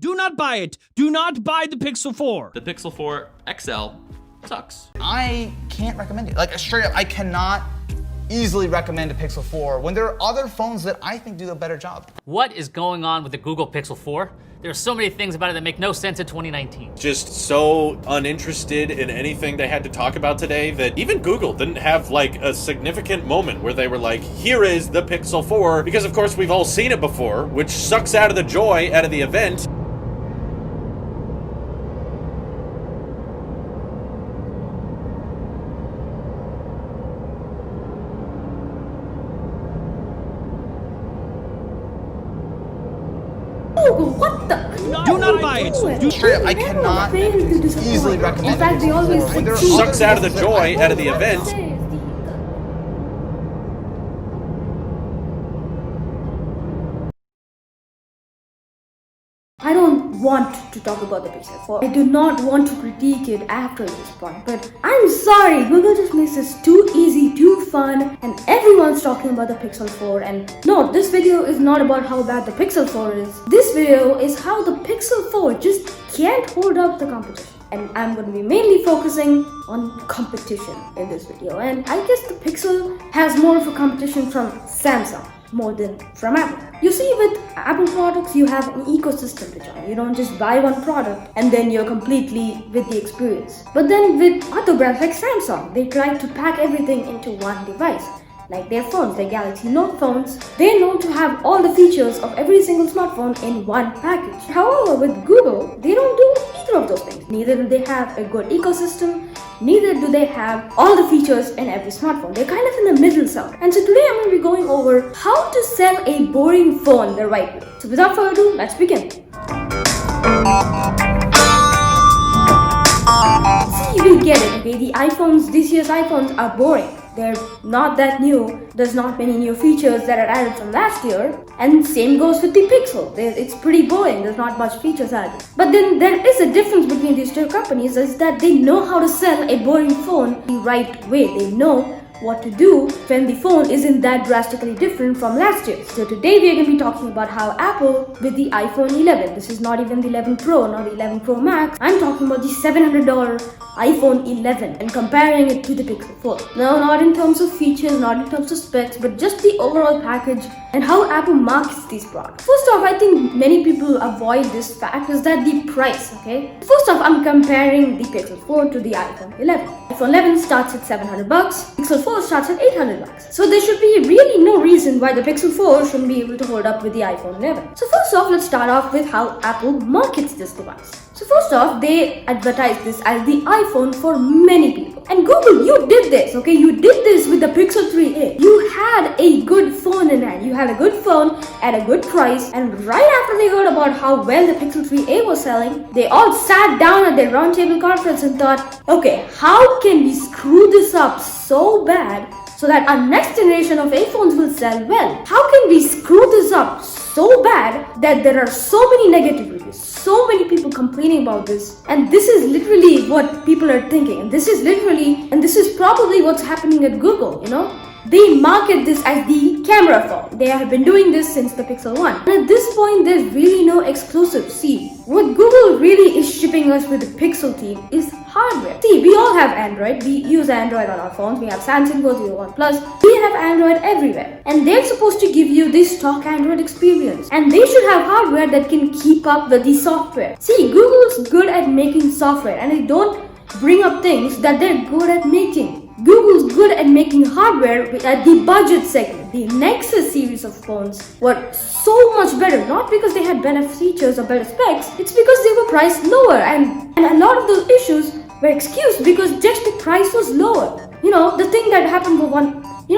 Do not buy it. Do not buy the Pixel 4. The Pixel 4 XL sucks. I can't recommend it. Like, straight up, I cannot easily recommend a Pixel 4 when there are other phones that I think do a better job. What is going on with the Google Pixel 4? There are so many things about it that make no sense in 2019. Just so uninterested in anything they had to talk about today that even Google didn't have like a significant moment where they were like, here is the Pixel 4, because of course we've all seen it before, which sucks out of the joy out of the event. What the? Do not buy it. Straight up, I cannot easily recommend it. In fact, they always Sucks out of the joy out of the event. I don't want to talk about the Pixel 4. I do not want to critique it after this point, but I'm sorry, Google just makes this too easy, too fun, and everyone's talking about the Pixel 4. And no, this video is not about how bad the Pixel 4 is. This video is how the Pixel 4 just can't hold up the competition. And I'm going to be mainly focusing on competition in this video. And I guess the Pixel has more of a competition from Samsung more than from Apple. You see, with Apple products, you have an ecosystem to join. You don't just buy one product and then you're completely with the experience. But then with other brands like Samsung, they try to pack everything into one device. Like their phones, their Galaxy Note phones, they're known to have all the features of every single smartphone in one package. However, with Google, they don't do either of those things. Neither do they have a good ecosystem, neither do they have all the features in every smartphone. They're kind of in the middle zone. And so today I'm going to be going over how to sell a boring phone the right way. So without further ado, let's begin. See, we get it, okay? The iPhones, this year's iPhones are boring. They're not that new. There's not many new features that are added from last year. And same goes with the Pixel. It's pretty boring. There's not much features added. But then there is a difference between these two companies, is that they know how to sell a boring phone the right way. They know what to do when the phone isn't that drastically different from last year. So today we are going to be talking about how Apple with the iPhone 11, this is not even the 11 Pro, not the 11 Pro Max, I'm talking about the $700 iPhone 11 and comparing it to the Pixel 4. No, not in terms of features, not in terms of specs, but just the overall package and how Apple markets these products. First off, I think many people avoid this fact is that the price, okay? First off, I'm comparing the Pixel 4 to the iPhone 11. iPhone 11 starts at $700, Pixel 4 starts at $800. So there should be really no reason why the Pixel 4 shouldn't be able to hold up with the iPhone 11. So first off, let's start off with how Apple markets this device. So first off, they advertise this as the iPhone for many people. And Google, you did this, okay? You did this with the Pixel 3a. You had a good phone in hand. You had a good phone at a good price. And right after they heard about how well the Pixel 3a was selling, they all sat down at their roundtable conference and thought, okay, how can we screw this up so bad so that our next generation of iPhones will sell well? How can we screw this up so bad that there are so many negative reviews, so many people complaining about this, and this is literally what people are thinking, and this is probably what's happening at Google, you know? They market this as the camera phone. They have been doing this since the Pixel 1. And at this point, there's really no exclusive. See, what Google really is shipping us with the Pixel team is hardware. See, we all have Android. We use Android on our phones. We have Samsung phones, we have OnePlus. We have Android everywhere. And they're supposed to give you this stock Android experience. And they should have hardware that can keep up with the software. See, Google's good at making software, and they don't bring up things that they're good at making. Google's good at making hardware at the budget segment. The Nexus series of phones were so much better, not because they had better features or better specs, it's because they were priced lower, and a lot of those issues were excused because just the price was lower. You know, the thing that happened for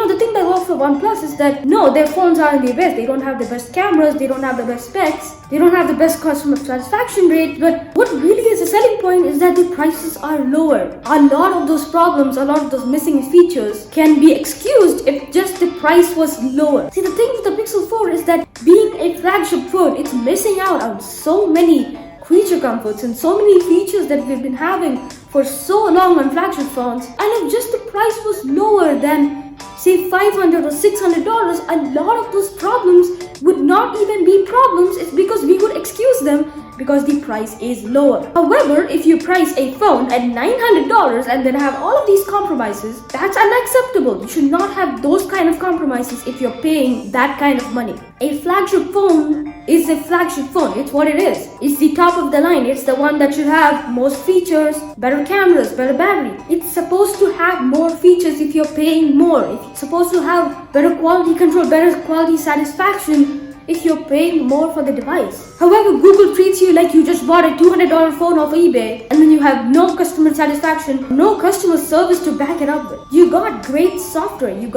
the thing that works for OnePlus is that no, their phones aren't the best. They don't have the best cameras, they don't have the best specs, they don't have the best customer satisfaction rate. But what really is a selling point is that the prices are lower. A lot of those problems, a lot of those missing features can be excused if just the price was lower. See, the thing with the Pixel 4 is that being a flagship phone, it's missing out on so many creature comforts and so many features that we've been having for so long on flagship phones. And if just the price was lower, then say $500 or $600, a lot of those problems would not even be problems. It's because we would excuse them because the price is lower. However, if you price a phone at $900 and then have all of these compromises, that's unacceptable. You should not have those kind of compromises if you're paying that kind of money. A flagship phone is a flagship phone. It's what it is. It's the top of the line. It's the one that should have most features, better cameras, better battery. It's supposed to have more features if you're paying more. It's supposed to have better quality control, better quality satisfaction if you're paying more for the device. However, Google treats you like you just bought a $200 phone off eBay and then you have no customer satisfaction, no customer service to back it up with. You got great software. You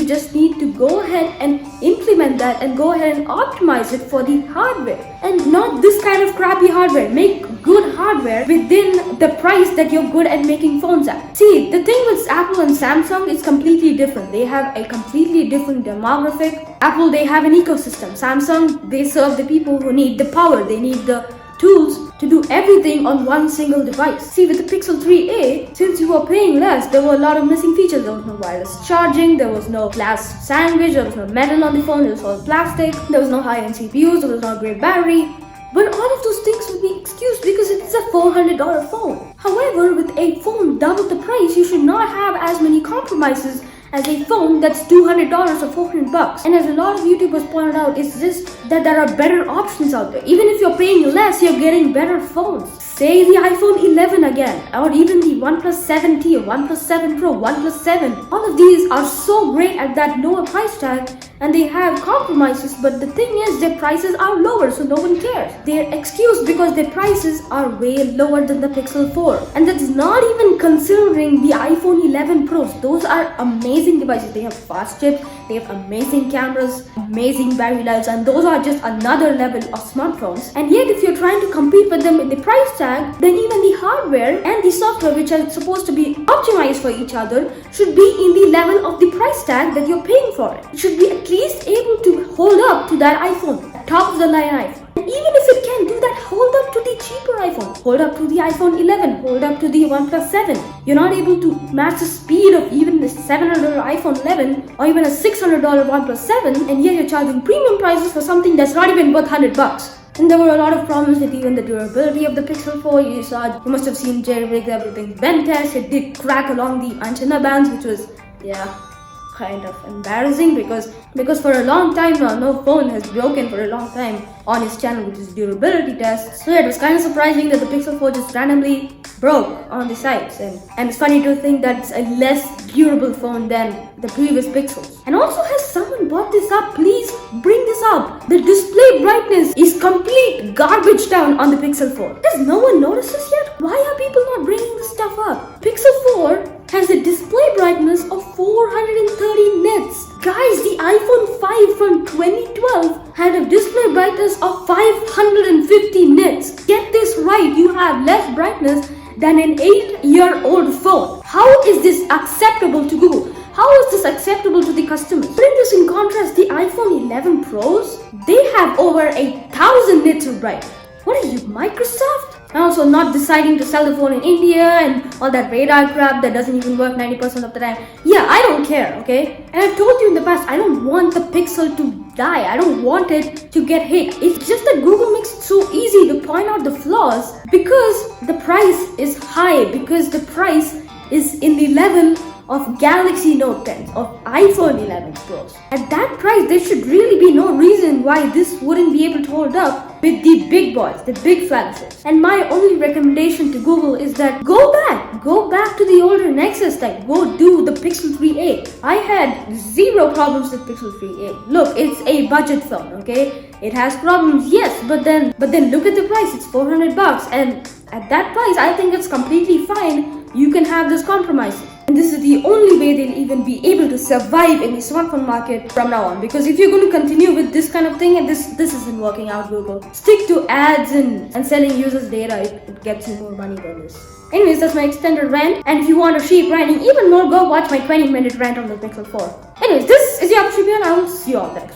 just need to go ahead and implement that and go ahead and optimize it for the hardware. And not this kind of crappy hardware. Make good hardware within the price that you're good at making phones at. See, the thing with Apple and Samsung is completely different. They have a completely different demographic. Apple, they have an ecosystem. Samsung, they serve the people who need the power. They need the tools to do everything on one single device. See, with the Pixel 3a, since you were paying less, there were a lot of missing features. There was no wireless charging, there was no glass sandwich, there was no metal on the phone, it was all plastic, there was no high-end CPUs, there was no great battery. But all of those things would be excused because it's a $400 phone. However, with a phone double the price, you should not have as many compromises as a phone that's $200 or $400. And as a lot of YouTubers pointed out, it's just that there are better options out there. Even if you're paying less, you're getting better phones. Say the iPhone 11 again, or even the OnePlus 7T, or OnePlus 7 Pro, OnePlus 7. All of these are so great at that lower price tag, and they have compromises, but the thing is their prices are lower, so no one cares. They're excused because their prices are way lower than the Pixel 4. And that's not even considering the iPhone 11 Pros. Those are amazing devices. They have fast chips, they have amazing cameras, amazing battery lives, and those are just another level of smartphones. And yet if you're trying to compete with them in the price tag, then even the hardware and the software, which are supposed to be optimized for each other, should be in the level of the price tag that you're paying for it. It should be at least able to hold up to that iPhone, top of the line iPhone. And even if it can do that, hold up to the cheaper iPhone, hold up to the iPhone 11, hold up to the OnePlus 7. You're not able to match the speed of even the $700 iPhone 11 or even a $600 OnePlus 7, and yet you're charging premium prices for something that's not even worth $100. And there were a lot of problems with even the durability of the Pixel 4. You must have seen jailbreak, everything bent test. It did crack along the antenna bands, which was, kind of embarrassing because for a long time now, no phone has broken for a long time on his channel, which is durability tests. So it was kind of surprising that the Pixel 4 just randomly broke on the sides, and it's funny to think that it's a less durable phone than the previous Pixels. And also, has someone brought this up? Please bring this up. The display brightness is complete garbage down on the Pixel 4. Has no one noticed this yet? Why are people not bringing this stuff up? Pixel 4 has a display brightness of 430 nits. Guys, the iPhone 5 from 2012 had a display brightness of 550 nits. Get this right, you have less brightness than an 8-year-old phone. How is this acceptable to Google? How is this acceptable to the customers? Putting this in contrast, the iPhone 11 Pros, they have over 1,000 nits of brightness. What are you, Microsoft? And also not deciding to sell the phone in India and all that radar crap that doesn't even work 90% of the time. Yeah, I don't care, okay? And I've told you in the past, I don't want the Pixel to die. I don't want it to get hit. It's just that Google makes it so easy to point out the flaws because the price is high, because the price is in the level of Galaxy Note 10s, of iPhone 11 Pros. At that price, there should really be no reason why this wouldn't be able to hold up with the big boys, the big flagships. And my only recommendation to Google is that go back to the older Nexus, like go do the Pixel 3a. I had zero problems with Pixel 3a. Look, it's a budget phone, okay? It has problems, yes, but then look at the price, it's $400, and at that price, I think it's completely fine. You can have this compromise. And this is the only way they'll even be able to survive in the smartphone market from now on. Because if you're going to continue with this kind of thing, and this isn't working out, Google. Stick to ads and selling users data. It gets you more money than this. Anyways, that's my extended rant. And if you want to keep ranting even more, go watch my 20-minute rant on the Pixel 4. Anyways, this is your Tribune, and I will see you all next.